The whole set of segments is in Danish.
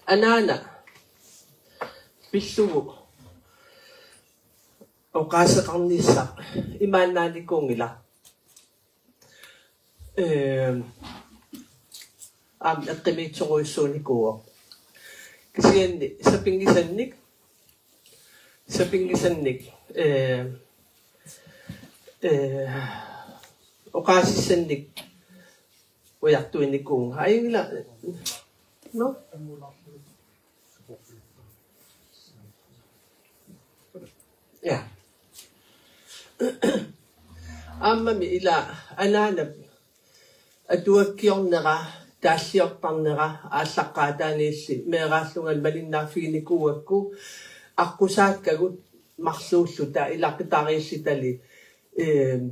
Anana, Pisugo, o kasa kang nisa, imanani kong ila. At kami tsoko iso ni ko. Kasi hindi, sa pingisan nik, o kasi sanik, wayak tuwin ni kong. Ayun nila, no? Yeah. Mami ila, ananap, aduag kiyong nara, dasyok pang nara, asakada nisi, merasungan balin na fini ko ako, ako sa kagut, maksusuta, ila kita kayo si tali,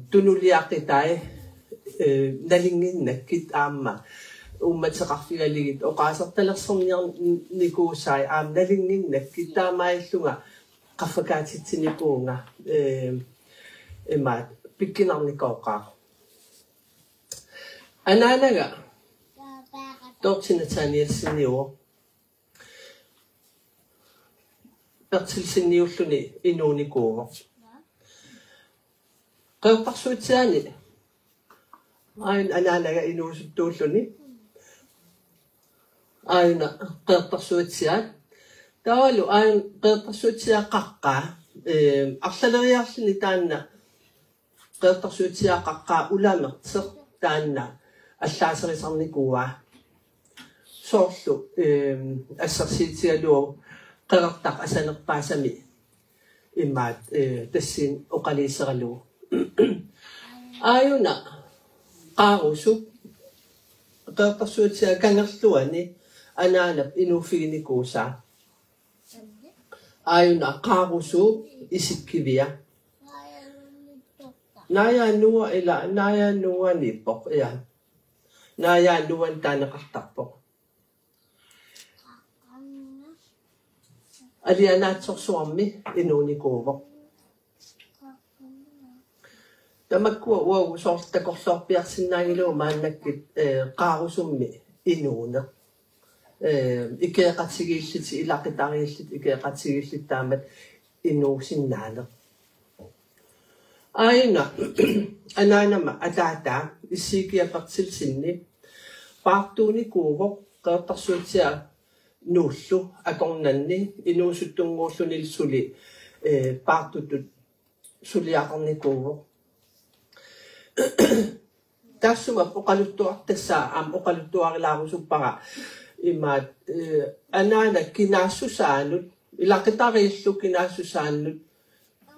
tunuliak kita nalingin na kit ama, umad sa kafilaligid, o kasak talasong niyang ni Kusay, nalingin na kita may sunga, kafagatit sinipo nga, pikinang ni Koka. Anana nga, tok sinatsanir siniwo, persil siniwo suni, inuni ko. Kaya paksuit siya ni, ayun anana nga inusot to suni, ayun na, kaya paksuit siya, tawalo, ayun, kaya paksuit siya kaka, aksalariyak sinitan na, kaya paksuit siya kaka, ulam, saktan na, asasarisang ni kuwa, soso, asasit siya do, karaktak asanak pasami, imat, tasin, o kalisa kalo. Ayun na, kausok, kaya paksuit siya, kangastuan ni, ananap, inufi ni Kusa, ayun na, kakusog, isip kibiya. Naya nuwa ila, naya nuwa nipok, yan. Naya nuwan ta nakaktakpok. Aliya natsok swami, inuni kovok. Tamagkuwa, wow, sos takosok piyak sinaylo, man nakit, kakusumi, inuna. Ikayakatsigisit si ilakitangisit, ikayakatsigisit tamat inusin nanak. Ayun na, ananama, atata, isikiya paksilsin ni, pakto ni Kukok, kapaksult siya, nuso, atong nani, inusot tong nguso nil suli, pakto to, suli akong ni Kukok. Tasuma, ukaluto ak tasa, ukaluto ak lako supanga, imat, anana, kinasusanod, ilakita resto kinasusanod,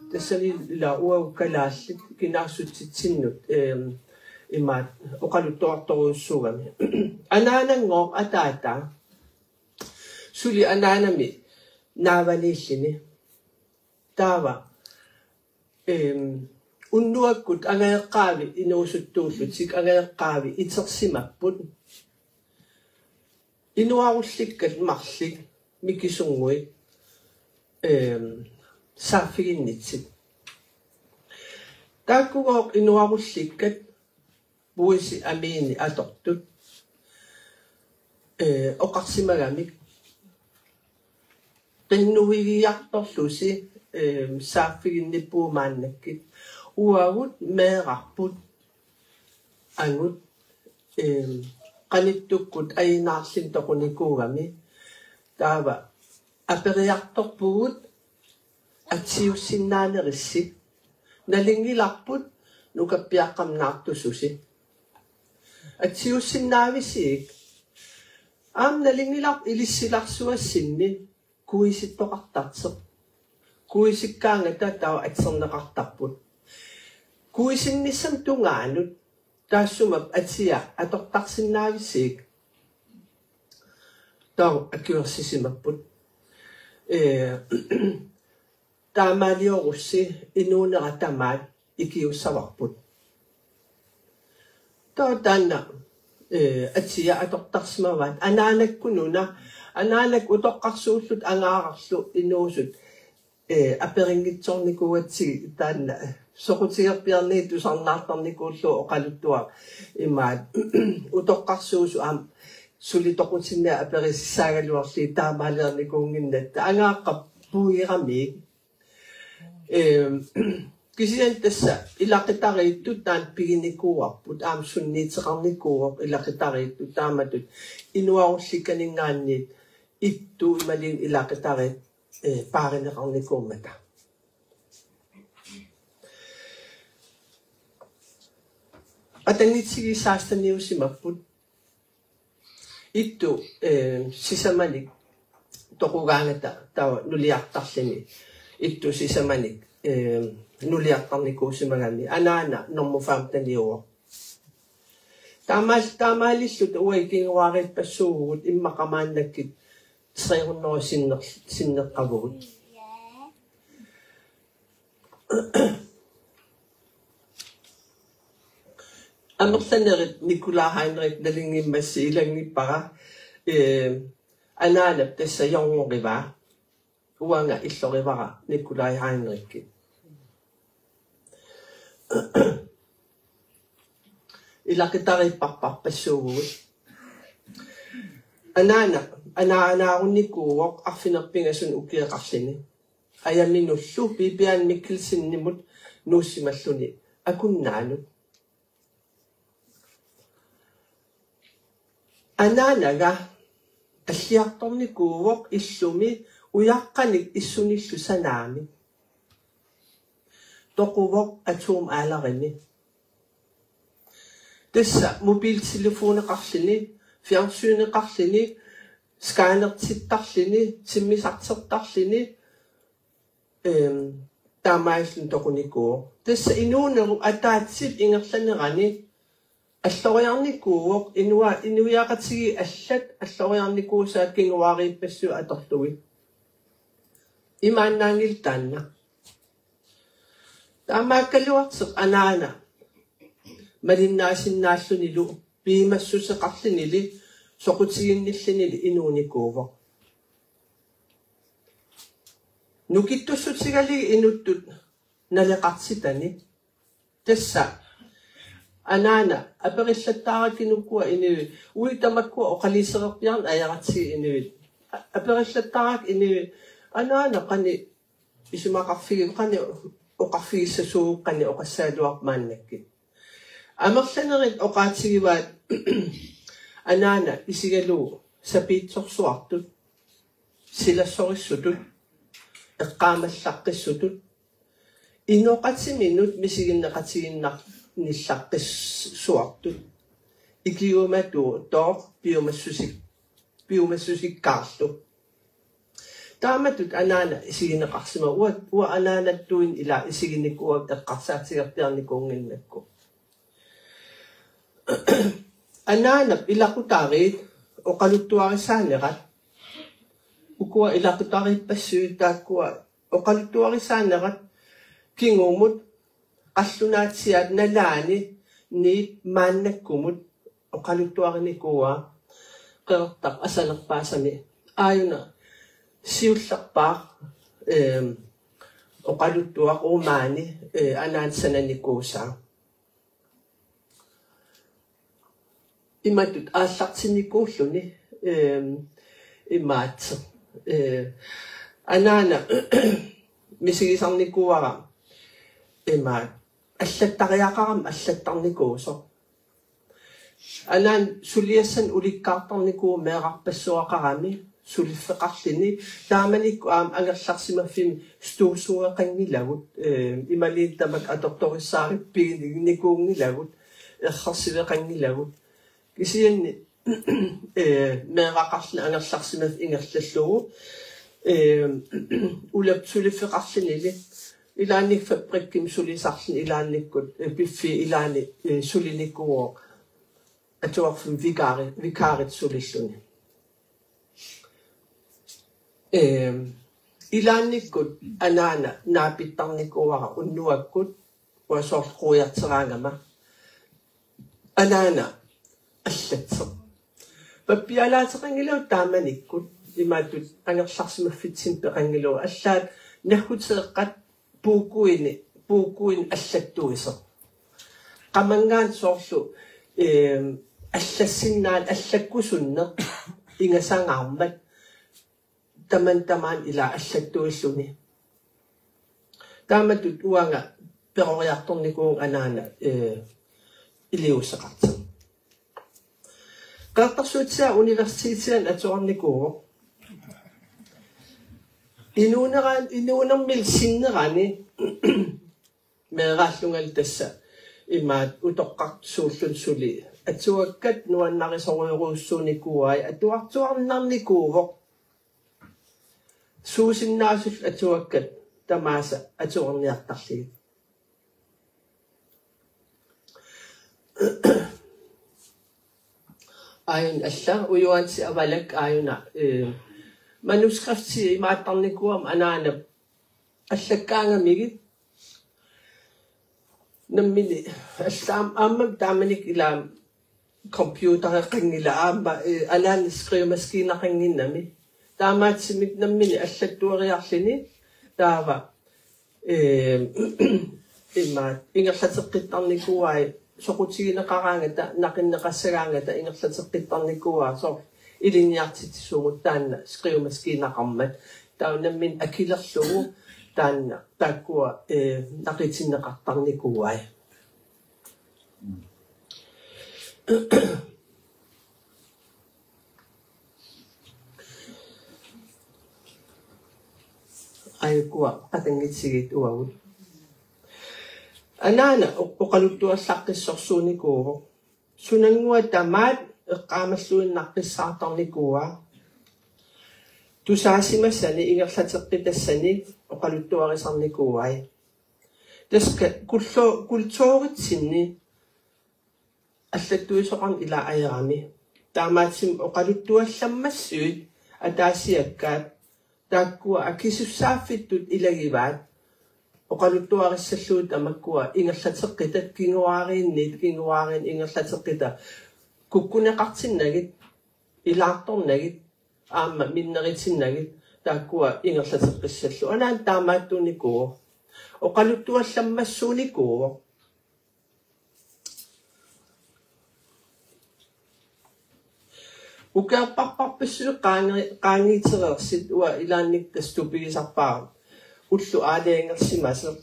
tasali la uaw kalas, kinasutsinot, imat, ukaluto ak to sugan. Anana ngok atata, suli anana mi, nawalisin eh, tawa, unduag kut, angay kawi, inusut-tusut, sik angay kawi, itsaksimak pun. Inuawusik kat maksik, mikisungoy, safirin nitsit. Takuwak inuawusik kat, buwi si amini atoktut, o kaksimagamik. Tinuwiyak to susi, safirin ni po manakit. Uawut merakput, angut, kanitukut ay nasinto ko ni Kurami. Tawa, aperiyak to put, at siyusin na narisi. Nalingilakput, nukapiyakam nakto susi. At siyusin na wisik, nalingilak ilisilak suwasin ni, kuisit to kaktatsok. Kuisit ka nga tataw at sang nakaktakput. Kuisin ni santunganot, tasumap at siya, atok taksin na wisik, taw akyursisimaput. Tama niyo ko si inuna katamad, ikiw sa wakput. Taw tanda, at siya atok taksmawat, ananag kuno na, ananag utok kaksusut, ang akakso, inusut, aperingit song ni kuwat si tanda, so kung siya nito sang natang ni Kuso o kalutua, imad, utok kaksusu, sulito ko sinna apere sisagaluarli taamalerni kunginnatta angaaqappugi rami kisian tässä ilaqitariittut taan piginikuarput aam sunniiteqarnikuuq ilaqitariittut taamatut inuarullikkaningaanniit ittu imalin ilaqitarit paarineqarnikuummata atangnitsigisaastaniusimapput ittu sisamanik toqugaangata tawa nuliartarlini ittu sisamanik nuliartarnikuusimagani anaana normufaamataniuo taamaalillut uaikinguarit passuugut immaqamaannakkit sinneqqavugut amerlanerit Nicola Heinrich nalingimmassi ilangippara anaanap tassa jorngoriva uanga illorivara Nicola Heinrich ilaqitariipparparpassuugut anaanaarunnikuuoq arfinerpingasun ukiaqarlini ayaminullu Bibian Mikkelsinnimut nuussimalluni akunnaalut anaanaga alliartornikuuoq illumi uyaqqanik issunillu sanaami toquvoq atum aalarini tassa mobiltelefoneqarlini fjernsynneqarlini skaanertittarlini simmisartertarlini taamaallun toqunikuuoq tassa inuuneru ataatsit ingerlanerani alloriarnikuuoq inuiaqatigi allat alloriarnikuusaat kinguariippassu atorlugi imaannaangil taanna taamaakkaluarteq anaana malinnaasinnaalluниlu piimassuseqarlinili soqutiginnillinili inuunikuuvoq nukittussutsigaligi inuttut naleqartitani tassa anaana aperillattaarakinukua inuit uitamakkua oqalisererpiarn ayaqatsi inuit aperillattaarak inuit anaana qani isumaqarfigi qani oqarfigisasuuq qani oqassaaluarmaannakki amerlanerit oqaatigivaat anaana isigalu sapiitsorsuartut silassorissutut eqqaamallarqissutut inoqatiminut misiginneqatiginnar nillaqqissuartut ikiumatu toor piumassusikkaarlu taamatut anaana isigineqarsima ua anaanattuin ila isiginnikuuak eqqarsaatigerpiarnikuunginnakku anaanap ilaqutaariit oqaluttuarisaanerat ukua ilaqutariippassuutaakkua oqaluttuarisaanerat kingumut qallunaatiat nalaani niit maannakkumut oqaluttuarinikuua qertaq asalerpaasami aayuna siullerpaaq oqaluttuaq umaani anaansananikuusaa imatut aallartinikuulluni imaatse anaana misigisarnikuuara imaat аллаттариақарам аллаттарникуусо анан сулиассан уликкаартарникуу меэқарпассуақарами сулиффеқарлини тааманикку аам ангерларсимаффими стуусуеқангилагут ималииттамак аторториссаариппигникуунгилагут эрхарсивеқангилагут кисианни меэқақарлни ангерларсимаф ингерллаллугу улап сулиффеқарлинили ilaannik fabrikkim sulisarlin ilaannikkut piffi ilaani sulinikkuo atuarfum vikaarit sulilluni ilaannikkut anaana naapittarnikuara unnuakkut uasoorquiarteraangama anaana аллатсеқ паппиалаатеқангилау тааманиккут имаатут анерларсимаффитсин пеқангилау аллаат нахутеэққат puukuin allatuisa qamangaan soorlu аллассиннаан аллаккусунне ингасаангаармат таман ила аллаттуиллуни тааматут уанга перориарторникуун анаана илиуссеқарта qaartarsuutsia universiteten atuarnikuuq inuunermil sinnerani meeraallungal tassa imaat utoqqartusuullun suli atuakkat nuannarisoruuruussuunikuai atuartuarnarnikuuvoq suusinnaasull atuakkat tamaasa atuarniartarligi ayun alla uyuansi avalak ayuna manuskriptsi imaattarnikuam anaanap allakkaangamigit nammini allaam ammam taamanik ilaam computerqingila aamma alaan skrivemaskiinaqinginnami taamaatsimik nammini allattuariarlini taava imaat ingerlateqqittarnikuai soqutigineqaraangata naqinneqassagaangata ingerlateqqittarnikuaa so iliniartitisugut taanna skrivemaskiinaqarmat taunammin akilerlugu taanna taakkua naqitinneqartarnikuai aikua qatangitsigit uagut anaana oqaluttuallaqqissorsuunikuugu sunangua tamaat eqqaamalluinnaqqissaartarnikuua tusaasimassani ingerlateqqitassani oqaluttuarisarnikuuai taska kultooritsinni аллаттуисоқарн ила аерами таамаатсим оқалуттуалламмассуит атаасиаккаат тааккуа акисуссааффиттут илагиваат оқалуттуариссаллуут амаккуа ингерлатеққитат кингуаарин ингерлатеққита куккунеқартиннагит илаарторнагит аама миннеритиннагит тааккуа ингерлатеққиссаллу анаан таамааттуникуу оқалуттуалламмассууникуу ukaaparparpissu qaangiiterersit ua ilaannik tastupigisarpaa ullu aaleangersimaseq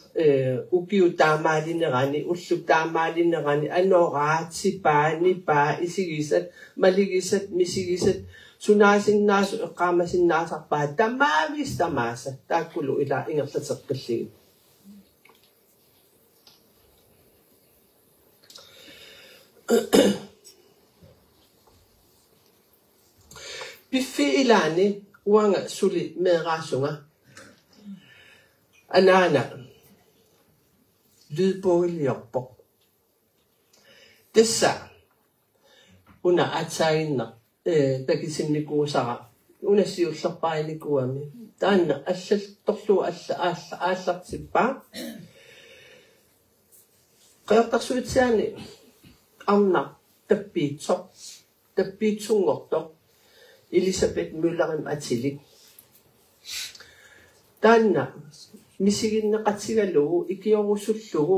ukiu taamaalinnerani ullu taamaalinnerani anoraati paani paa isigisat maligisat misigisat sunaasinaasu eqqaamasinnaasarpaa tamaavis tamaasa taakkulu ila ingerlateqqilligi biffi ilaani uanga suli meeraasunga anaana lydbogiliorpoq tassa una atsainna takisimnikuusara una siullerpaanikuami taanna allaltorlu aallartippaa qeertarsuutiaani arna tappiitsungortoq Elisabeth Møllerim Atilik. Taanna misiginneqatigalugu ikiorusullugu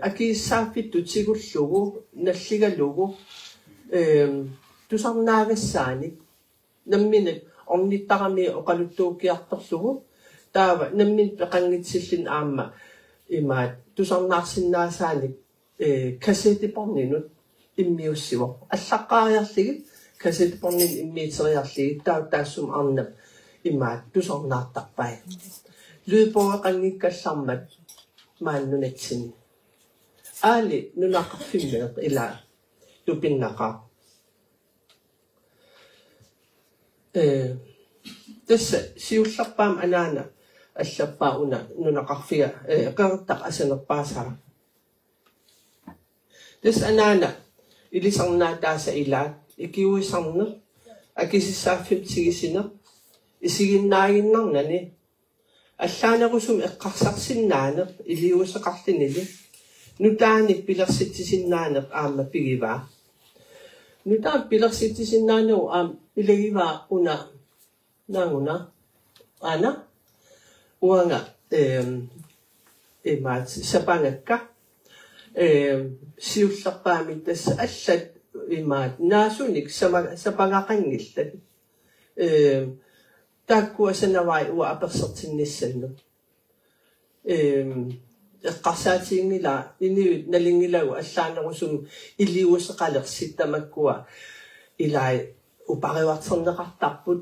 akiissaaffittutigullugu nalligalugu tusarnaagassaani namminak ornittarami oqaluttuukiartorlugu taava nammin peqanngitsillin aamma imaat tusarnaarsinnaasaani kasetiporninut immiussivoq allaqqaariarligit kasetipornin immiiteriarligit taassum arnap imaat tusornaartarpai lydbogeqanngikkallarmat maannunatsin aali nunaqarfimmeeq ila tupinnaqa tassa siullarpaam anaana allappa una nunaqarfiga qertaq asanerpaasara tassa anaana ilisarnaataasa ilaat ikiuisarne akisissaaffimtigisine isiginnaaginnarnani аллаанерусум эққарсарсиннаанеқ илиусеқарлинили нутааник пилерситсиннаанеқ аама пигиваа нутаа пилерситсиннаанеу аам илагиваа уна наагуна ана уанга эмаат сапангакка сиуллерпаамит тасса аллат imaat nasunik sa pangakangil. Takkua sa nawai ua apersertinnissannu. Qassaatiin nila ini nalingilau allaanarusum illiuseqalersittamakkua ilai upariwarterneqartarput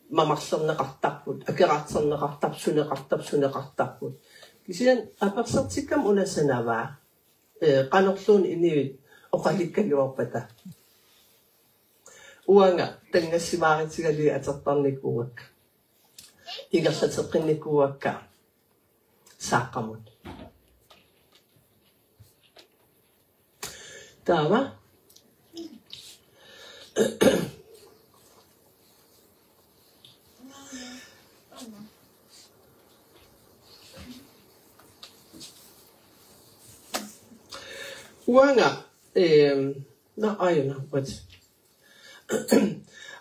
mamarlerneqartarput akeraarterneqartarsuneqartarput kisian apersertikkam unasanava qanorluun ini oqalikkaluarpata uanga tangassimaaritigali atertarnikuak igerlateqqinnikuakka saaqamut taava uanga na ayuna wat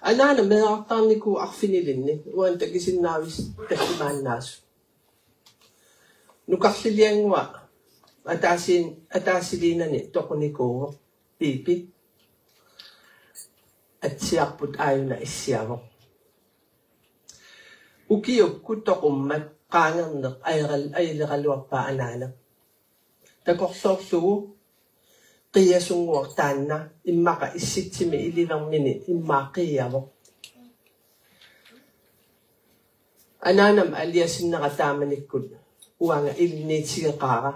anana meaqtarniku arfinilinni uan takisinnaavis tassimaannaasu nukarliliangua ataasilinani toqunikuuq piipit atsiarput aayuna issiavoq ukiukku toqummat qaangerneq aileqaluarpaa anaana takorsoorlugu qiyasunguartaanna immaqa issitsimi ililermini immaaqiiavoq anaanam aliasinneqataamanikkut uanga ilniitigeqaaqa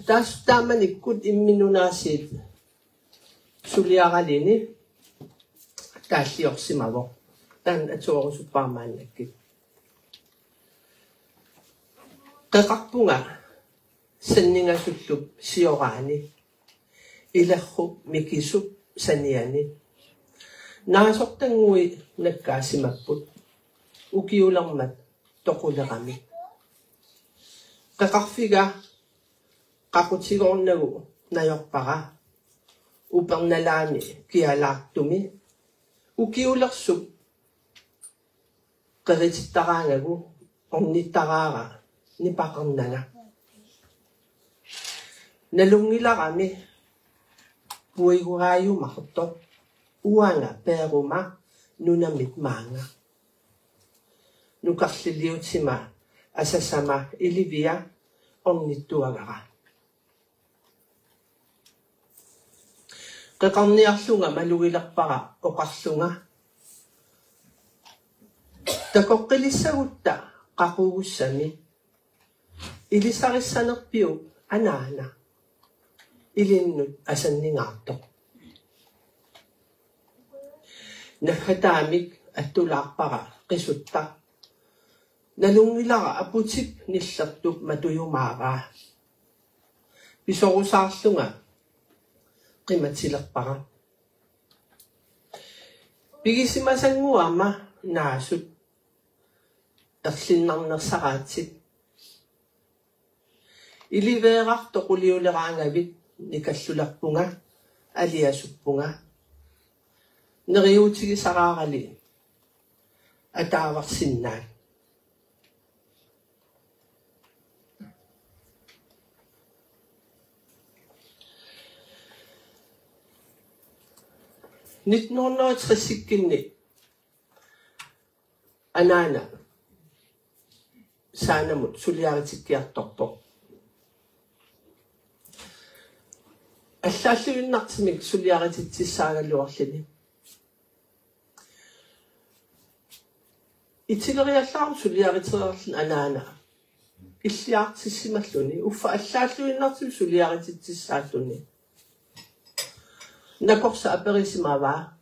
taas taamanikkut imminunaasiit suliaqalini taalliorsimavoq tan atuorusuppaamaannakkit qeqarpunga sanningasullup sioraani ilerrup mikisup saniani naasortangui nakkaasimapput ukiulermat toqulerami qeqarfiga qaqutigornagu najorpaqa upernalaami kialaartumi ukiulersup qerititaraangagu ornittaraara nipaqernala nalungilarami puigugaayumartoq uanga peeruma nunamit maanga nukarliliutima asasama ilivia ornittuagara qeqarniarlunga malugilerpara oqarlunga takoqqilissagutta qaqugussami ilissarissanerpiu anaana ilinnut asanningaartoq nahhataamik attulaarpara qisutta nalungilara aputik nillertup matuyumaaraa pisorusaarlunga qimatilerpara pigisimasanguama naasut erlinnarnersaraatit iliveerartoquliuleraangavit nikallularpunga aliasuppunga neriutigisaraarali ataavarsinnaat nitnorneritsrissikkinni anaana saanamut suliaritikkiartorpoq аллааллуиннартимик сулиарититсаагаллуарлини итилериаллаару сулиаритерерлин анаана иллиартиссималлуни уффа аллааллуиннартим сулиарититсааллуни накорса аперисимава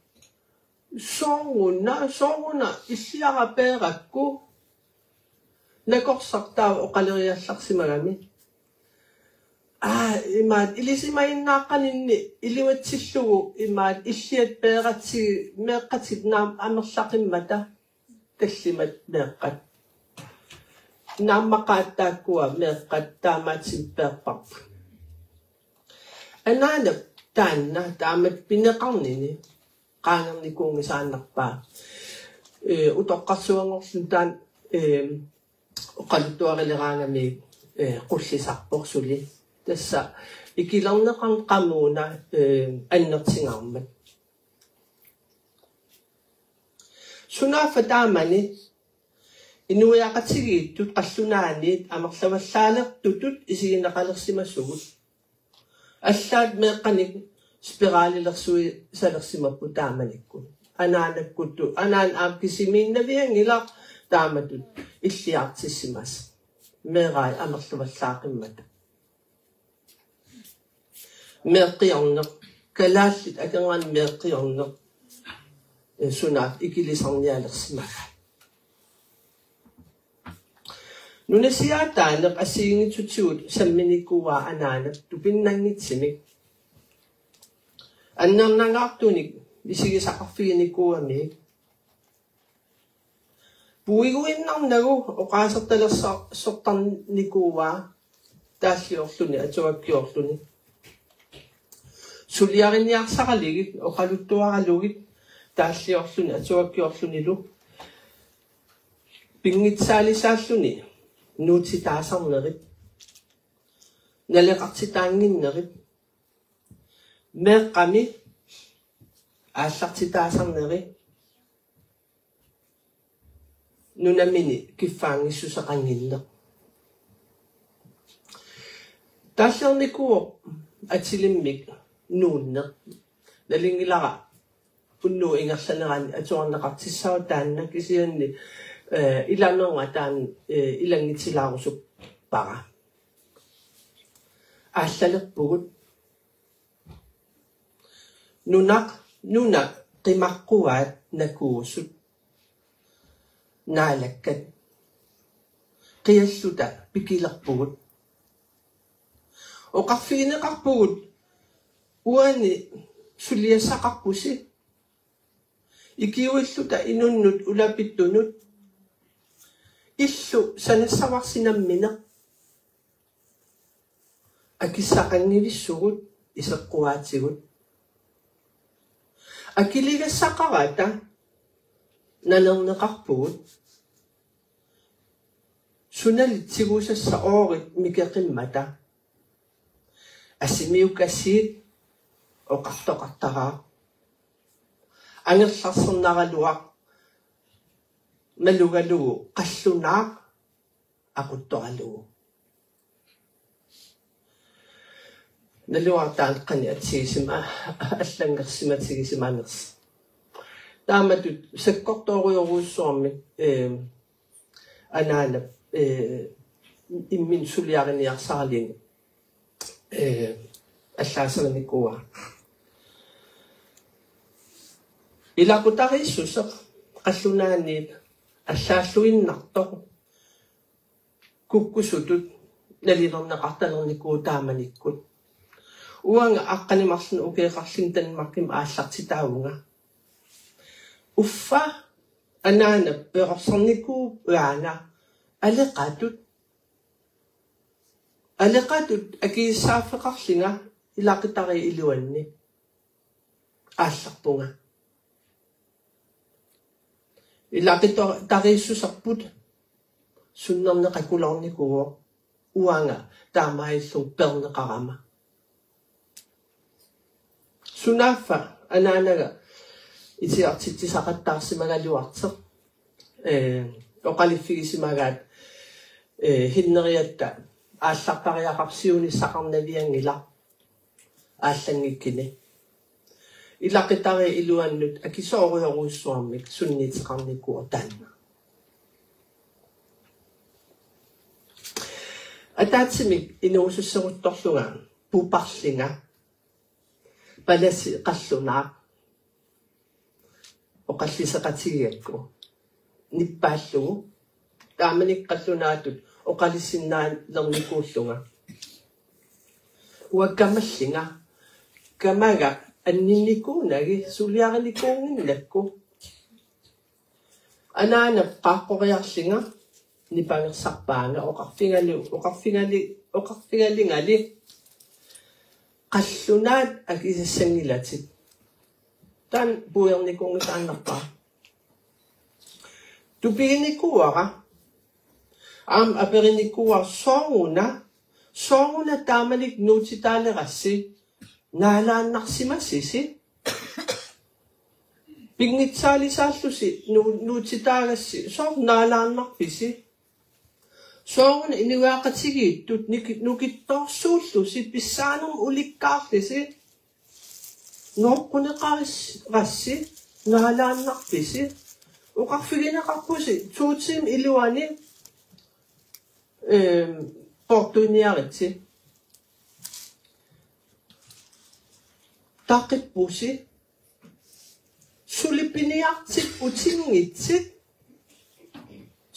сонгуна иллиарапееракку накорсартаа оқалериалларсимагами imaat ilisimainnaaqaninni iliuatsилlugu imaat illiat peeqatsi meeqqatit naam amerlaqimmata tallimat meeqqat naammaqaattaakkua meeqqat taamaatim peerparpu anaana taanna taamat pineqarnini qaanernikuungisaannarpaa utoqqarsuangorlun taan oqaluttuarileraangami qullisarpoq suli tassa ikilarneqan qamuuna annertingarmat sunaafa taamani inuiaqatigiittut qallunaaniit amarlavallaaleqtutut isigineqalersimasugut аллаат меэкъаник спиралилерсуи салерсимаппу тааманикку анаанаккутту анаан аапкисимииннавиангила тааматут иллиартиссимас меэрай амерлуваллаақиммата меэққиорнеқ калааллит акангаан меэққиорнеқ сунаат икилисарниалерсимага нунасиаатаанеқ асиингитсутигут самминиккуаа анаанак тупиннангитсимик аннернангаартуник исигисақарфигиниккуами пуигуиннарнагу оқаасерталерсортарниккуаа тааллиорлуни атуаккиорлуни сулиариниарсаралигит оқалуттуаралугит тааллиорлуни атуаккиорлунилу пингитсаалисааллуни нуутитаасарнерит налеқартитаангиннерит меэққами ааллартитаасарнери нунамини киффаангиссусақангиннеқ тааллерникуо атилиммик нууннеқ налингилара уннуу ингерланерани атуарнеқартиссава таанна кисианни иланнерга таан илангитсилаарусуп пара ааллалерпугут нуна qimaqquaat nakuusut naalakkat qialluta pikilerpugut oqarfigineqarpugut uani suliassaqarpusi ikiuilluta inunnut ulapittunut illu sanassavarsinammine akissaqangilissugut iseqquaatigut akiligassaqarata nalerneqarpugut sunalitsiguusassa oorit mikeqimmata asimiukassiit oqartoqartaraa angerlarsernaраluaq malugalugu qallunaaq aquttoralugu naluartaan qani atsigisima allangersimatigisimangers taamatut sakkortooriorussuarmi anaana immin suliariniarsarlini allaasernikua ilaqutarissuseq qallunaaniit allaalluinnartoq kukkusutut nalilerneqartalernikuu taamanikkut uanga aqqanimarlun ukeeqarlin tanmakkim aallartitaavunga uffa anaana peqorsernikuu uaanga aleqatut akiissaaffeqarlinga ilaqitari iluanni aallarpunga ilaqitariissusarput sunnerneqakularnikuo uanga taamaillung perneqarama sunaffa anaanaga itiartittisaqattaarsimagaluarteq oqaliffigisimagaat hinneriatta ааллартариақарсиунissaqarnaviangila ааллангиккини илақитари илуаннут акисоориорусsuarmik sunniteqarnikkuа таанна атаатсимик инуусуссерутторлуга пупарлинга паласи қаллунаа оқаллисеқатигиакку ниппааллугу тааманик қаллунаатут оқалиссиннаалерникууллунга уаккамаллинга камага аннинникуунаги сулиарникуунгиннакку анаана қааққориарлинга нипангерсарпаанга оқарфингалингали қаллунаат акисассангилатит таан буерникунгитааннарпаа тупигиниккуара Aperinikuwa songuna tamanik nutitale rassi nalaan naqsimassisi pignitsaalisaallusi nuutitaagassi naalaannarpisi soonguna iniwaaqatigiittut nukittorsuullusi pissaanerm ulikkaarlisi noqqunneqarissi naalaannarpisi uqarfigineqarpusi tuutim iluani portuniaritsi taqippusi sulipiniartit utingitsit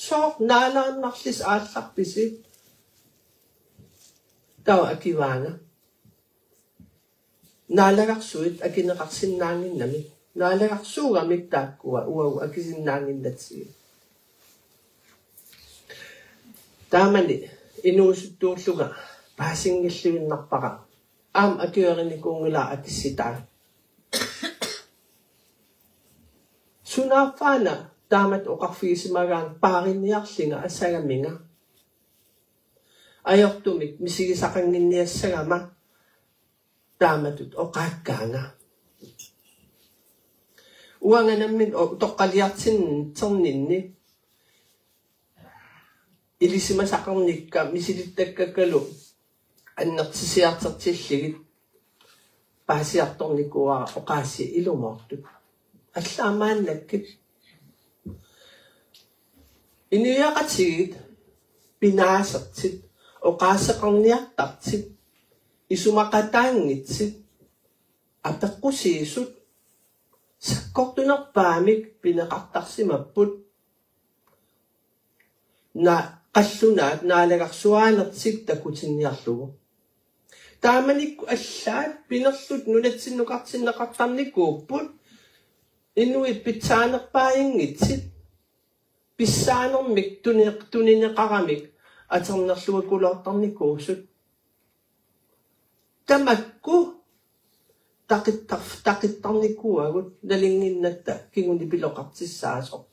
soq naalaannarlis aallarpisi taw akivaanga naalagarsuit akineqarsinnaanginnamik naalagarsuugamik taakkua uau akisinnaanginnatsi taamani inuusuttuulluga paasingilluginnarpaqa akiuerinikuungila akissitaa sunaafaana taamat oqarfigisimagaan paarinniarlinga asagaminga ajortumik misigisaqanginniassagama taamatut oqaakkaanga uanganammin toqqaliartinnerninni ilisimasaqarnikka misilittakkakalu аннертисиартерtilligit paasiartornikuaa oqaassi ilumortut аллаамааннаккит иниaqatigit pinaasartit oqaaseqarniartartit isumaqataangitsit apeqqusiisut sakkortunerpaamik pineqartarsimapput na qallunaat naalagarsuaanertik takutinniarlugu taamanikku allaat pinerlut nunatsinnuqartinneqartarnikuupput inuit pitsaanerpaayingitsit pissaanermik tunineqaramik aternerlugu kuloortarnikuusut tamakku taqittarnikuagut nalinginnatta kinguni piloqartissaasoq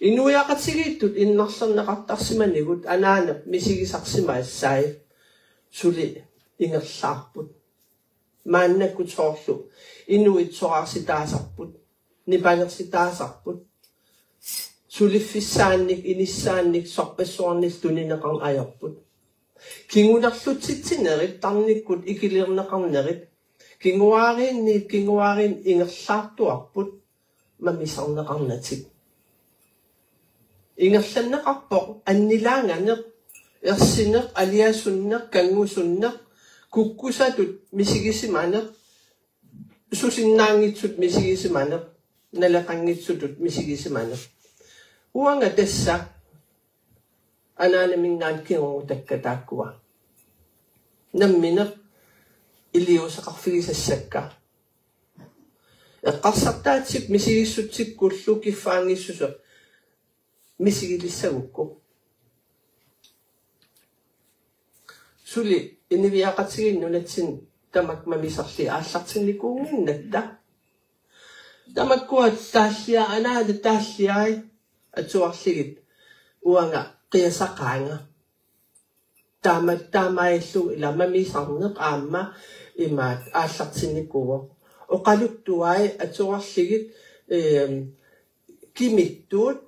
inuiaqatigiittut innarlerneqartarsimanigut anaanep misigisarsimaassai suli ingerlaarput maannakku toorlu inuit soqarsitaasarput nipanersitaasarput suliffisaannik inissaannik sorpassuarnis tunineqarn ajorput kingunerlutitsinerit tarnikkut ikilirneqarnerit kinguaariin ingerlaartuarput mamisarneqarnatik ingerlanneqarpoq annilaanganeq ersineq aliasunneq kangusunneq kukkusatut misigisimaneq susinnaangitsut misigisimaneq nalaqanngitsutut misigisimaneq uanga tassa anaanamingaan kinguutakkataakkuwa nammineq iliusaqarfigisassakka eqqarsartaatsik misigissutsikkullu kiffaangissuseq misigilissagukku suli iniviaqatiginnunatsin tamak mamisarli aallartinnikuunginnatta tamakkuat taallia anaada taalliai atuarligit uanga qiasaqaanga taamaillu ila mamisarneq aamma imaat aallartinnikuuq oqaluttuai atuarligit kimittuut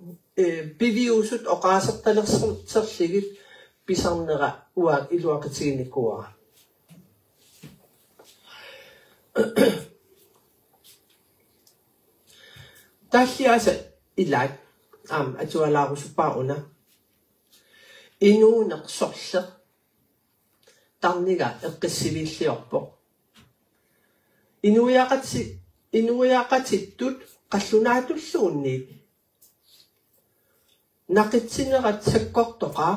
piviusut oqaasertalerserligit pisarnera uaak iluaqatiginnikuuqa talliasa ilaat atualaarusuppaauna inuuneqsorleq tarniga eqqissiviilliorpoq inuiaqatittut qallunaatulluunniit naqitsinnerat sakkortoqaa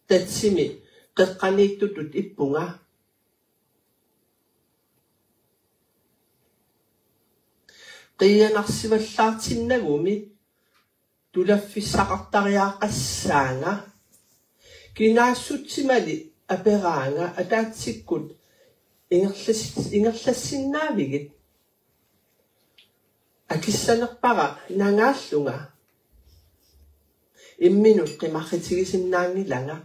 tatsimi qeqqaniittutut ippunga qiyanarsivallaartinnagumi tulaffissaqartariaaqassaanga kinaassutsimali aperaanga ataatsikkut ingerlassinnaavigit akissanerpara nangaallunga imminut qimarritigisinnaangilanga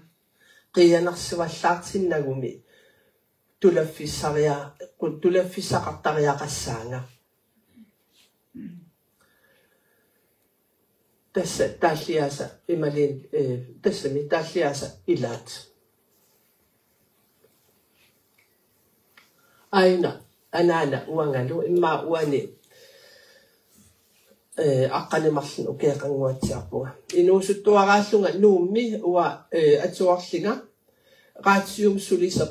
qiyanarsuallaartinnagumi tulaffissaqartariaqassaanga tässä talliasa imalin tässä mi talliasa ilat aina anana uangalu imma uani aqanimarlun ukeaqanguatsiarpuga inuusuttuaraallunga nuummi ua atuarlinga qaatium sulisaq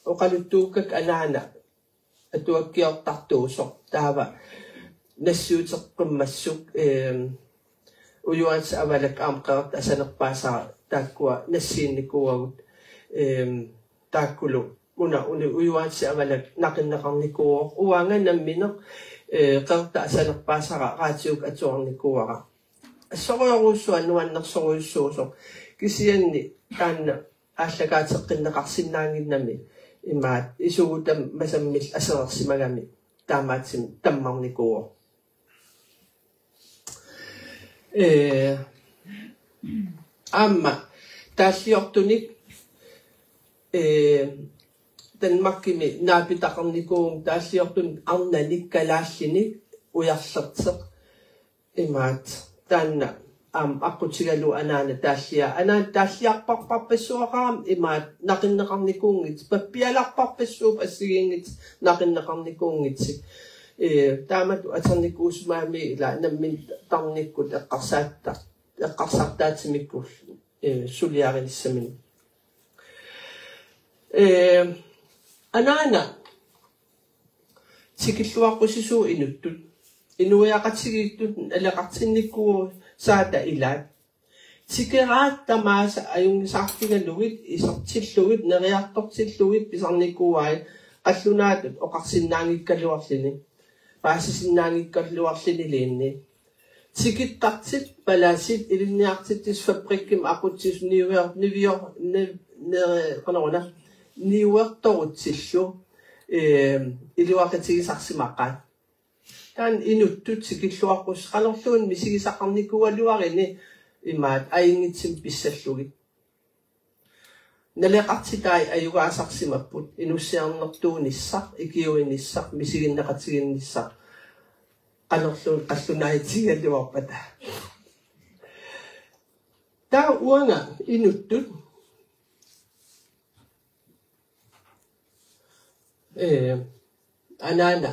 oqaluttuukkak anaana atuakkiortartuusoq taava nassuuteqqimmassuk uyuans avalak amqarat asanerpaasara taakkua nassiinnikuagut taakkulu una uyuans avalak naqinneqarnikuuq uanga namminer qarta asanerpaasara qaatiuk atuarnikuara assoriorussuan nuannersoruissuusoq kisianni taanna ааллакаатеққиннеқарсинаангиннами имаат исугутам масаммил асерерсимагами таамаатсим таммарникуо амма тааллиортуник танмаккими наапитақарникуум тааллиортун арнаник калааллиник уярлертеқ имаат таанна aqutigalu anana talliarparparpassuaqaram imaat naqinneqarnikuungit pappialarparpassuup assigingit naqinneqarnikuungitsik taamatu aternikkuusmaami ila nammin tarnikkut eqqarsartaatimikku suliarinissami anana tikilluaqqusisuu inuttut inuiaqatigiittut alaqartinnikkuu saata ilat tikeraat tamaasa ayungisartigalugit isartillugit neriartortillugit pisarnikuuai qallunaatut oqarsinnaangikkaluarlini paasisinnaangikkaluarlini liinni tikittartit palasit ilinniartittis fabrikkim aqutsis niuertorutsillu iluaqatigisarsimaqaat tan inuttut sikilluaqqus qalerluun misigisaqarnikualuarini imaat aingitsim pissallugit naleqartitai ayugaasarsimapput inussiarnertuunissaq ikiuinissaq misiginneqatiginnissaq qalerluun qallunaitigaluarpata taa uanga inuttut anana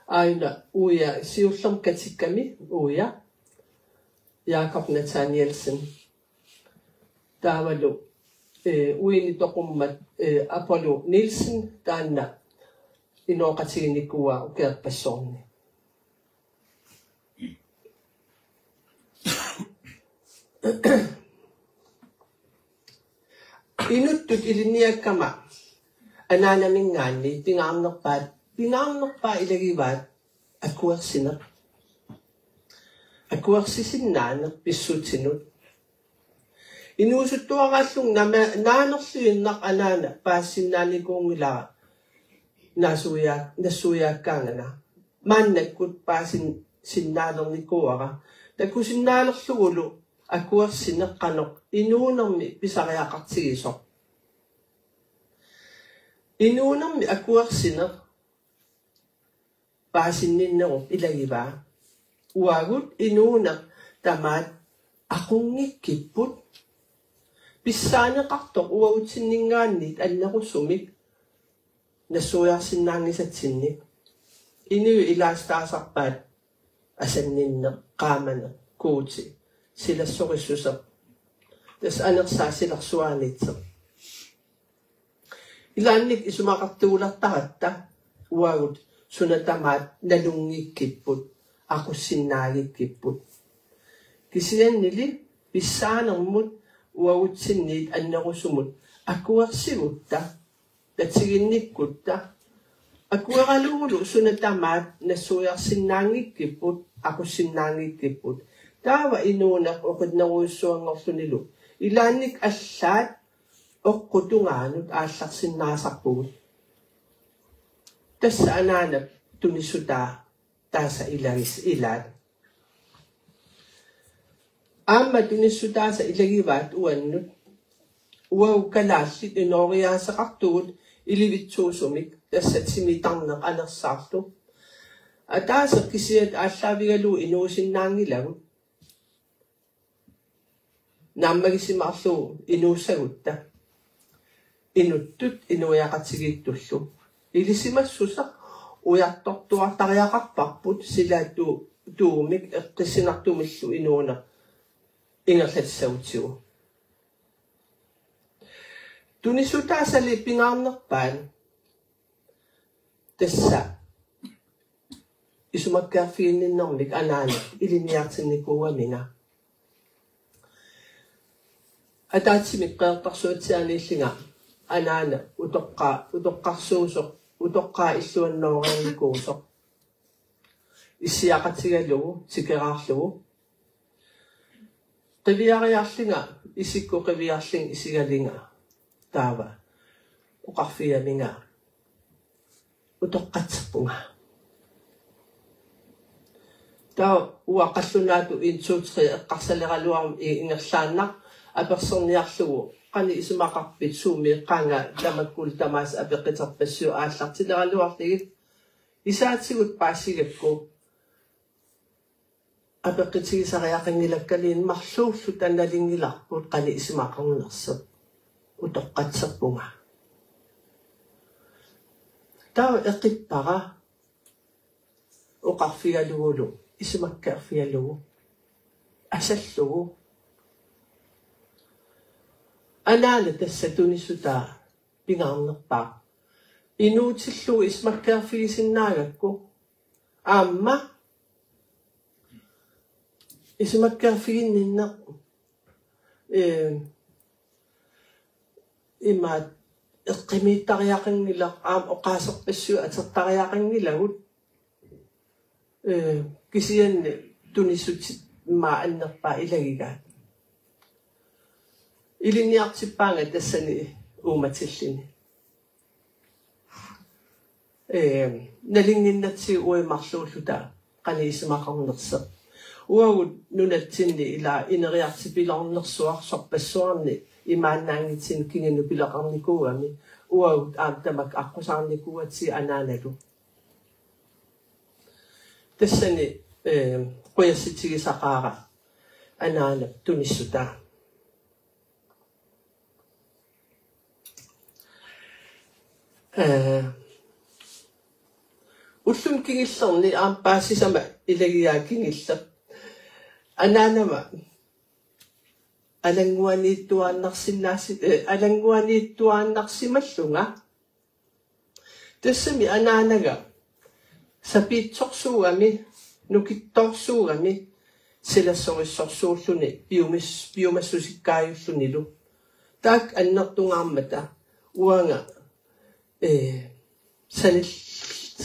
aina uya siullam katikkami uya Jakob Nathanielsen taavalu uini toqummat Apollo Nielsen taanna inoqatiginikua ukeerpassorni inuttut iliniakkama anaanamingaanni pingaarnerpaa ilagivaat akuersisinnaanaq pissutinut inuusuttuaqaallung naanerluinnaq anaana paassinnaanikuungilaa nassuyaakkaangana maannakkut paasin sinnaalernikuara takkusinnaalerlugulu akuersineqqanoq inuunermi pisariaqartigisoq inuunermi akuersineq paasinninnerup ilagivaa uagut inuuneq tamaat aqungikkipput pissaaneqartoq uagutinningaannit annerusumik nassuujarsinnaangisatsinnik inui ilaastaasarpaat asanninneq qaamaneq kuuti silassorissuseq tas anersaa silersuaanitseq ilaannik isumaqartuulartaratta uagut sunatamaat nalungikkipput aqussinnaagikkipput kisiannili pissaanermut uagutsinniit annerusumut akuersigutta tatsiginnikkutta akueralugulu sunatamaat nassuujarsinnaangikkipput aqussinnaangikkipput taava inuuneq uqitneruissuangorlunilu ilaannik allaat oqqutungaanut aallarsinnaasarpugut tässä anaanap tunisutaa taasa ilaat Amma tunissutaa ilagivat uannut. Uau kalassit inoriaasa qartugut ilivitsuusumik tassatimitarneq anersaarlu. Ataasa kisiat aalлaavigalu inuusinnaangilagut. Nammagisimarlu inuussagutta. Inuttut inuiaqatigittullu. Ilisimassusa ujartortuartariaqarparput silaatu tuumik eqqisinartumillu inuuna ingerlatsagutigu. Tunisutaasali pingaarnerpaan tassa isumakkaarfiinninnermik anaana iliniartinnikuuaminga. Ataatimik qeertarsuutiaaniillinga anaana utoqqarsuusoq utoqqaa illuannoorannikuusoq issiaqatigalugu tikeraarlugu qiviariarlinga isikku qiviarling isigalinga taava uqarfiaminga utoqqatserpunga taa uaqallunaatu intuutri eqqarsaleraluarm ingerlaannaq apersorniarlugu qani isumaqarpit suumiiqqaanga tamakkul tamaas apeqqiterpassuu aallartileraluarligit isaatigut paasigakku apeqqitigisariaqangilakkaliin marluullu tannalingilarput qani isumaqarnersup utoqqatserpunga taa eqippara uqarfialugulu isumakkaarfialugu asallugu anaana tassa tunissutaa pingaarnerpaa inuutillugu ismakkaarfigisinnaagakku aamma isumakkaarfiginninneq imaat eqqimiittariaqangilaq aam oqaaserpassuu atertariaqangilagut kisianni tunissutit maa annerpaa ilagigaat iliniartippaanga tassani uumatillini nalinginnatsi uimarluulluta qani isumaqarnerseq uagut nunatsinni ila ineriartipilornersuarsorpassuarni imaannaangitsin kinginu pileqarnikuuami uagut aamtamak aqqusarnikuuatsi anaanalu tassani quyassitigisaqaara anaana tunissutaa ullum kingillerni aampaassisama ilagiaa kingiller anaanama alanguaniittuaannarsimallunga tassami anaanaga sapiitsorsuugami nukittorsuugami silassorissorsuulluni piumassusikkaajullunilu taak annertungaarmata uanga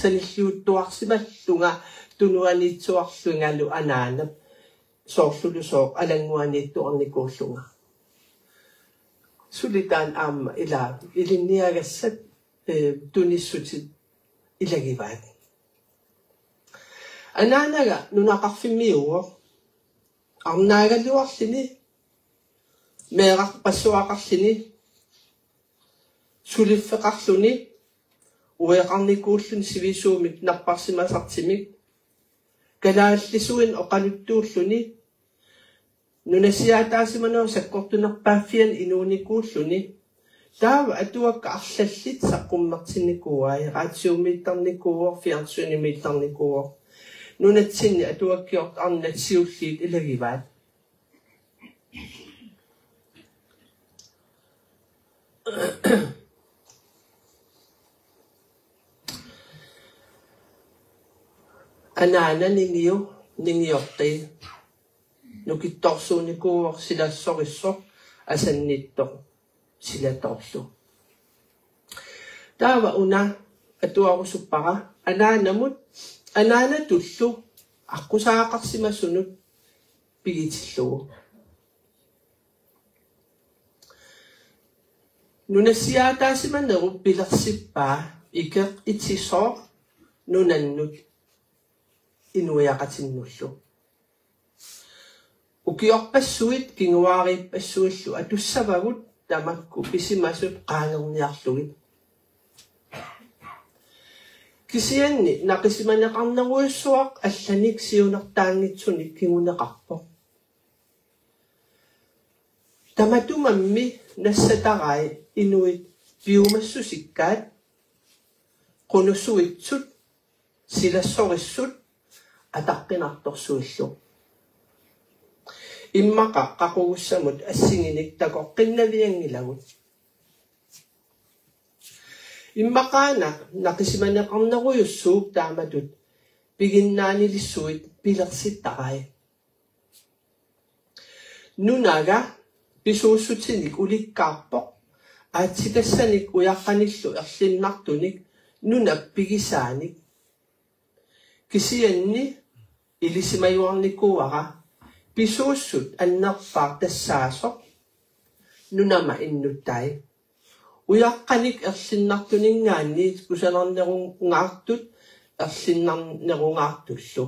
sanilluuttuarsimallunga tunuaniitsuarlungalu anaanap soorlulu sooq alanguaniittuarnikuullunga sulitaan aamma ilaa ilinniagassat tunissutit ilagivaat anaanaga nunaqarfimmiuo arnaagaluarlini meeqarpassuaqarlini suliffeqarluni ueqarnikuullun sivisuumik napparsimasartimik kalaallisuin oqaluttuulluni nunasiaataasimanoo sakkortunerpaaffian inuunikuulluni taava atuakka arlallit saqqummertinnikuuai raatsiumiittarnikuuor fiarsuunimiittarnikuuor nunatsinni atuakkiort arnatsiulliit ilagivaat anaana ningiorti nukittorsuunikuuor silassorissoq asannittoq silatorlu taava una atuarusuppara anaana tullu aqusaaqarsimassunut pigitillugu nunasiaataasimaneru pilersippaa ikeq itsisooq nunannut inuiaqatinnullu Ukiorpassuit kinguariippassuillu atussavagut tamakku pisimasut qaangerniarlugit. Kisianni naqisimaneqarnaruissuaq allanik siunartaangitsunik kinguneqarpoq. Tamatumammi nassatarai inuit piumassusikkaat qunusuitsut silassorissut ataqqinartorsuillu. Immaqa qaqugussamut assinginik takoqqinnaviangilagut. Immaqaana naqisimaneqarneruyussuuk taamatut piginnaanilissuit pilersittaqai. Nunaga pisuussutinik ulikkaarpoq aatsitassanik uyaqqanillu erlinnartunik nunappigisaanik. Kisianni ilisimayuarnikuara pisuussut annerpaar tassaasoq nunama innuttai. Uyaqqanik erlinnartuningaanni kusalernerungaartut erlinnarnerungaartullu.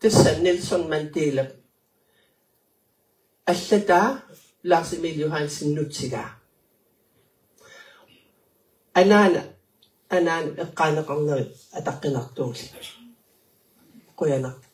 Tassa Nelson Mandela allataa Lars Emil Johansen nutsigaa. Anaana eqqaaneqarneri ataqqinartuulli. Quyanaq.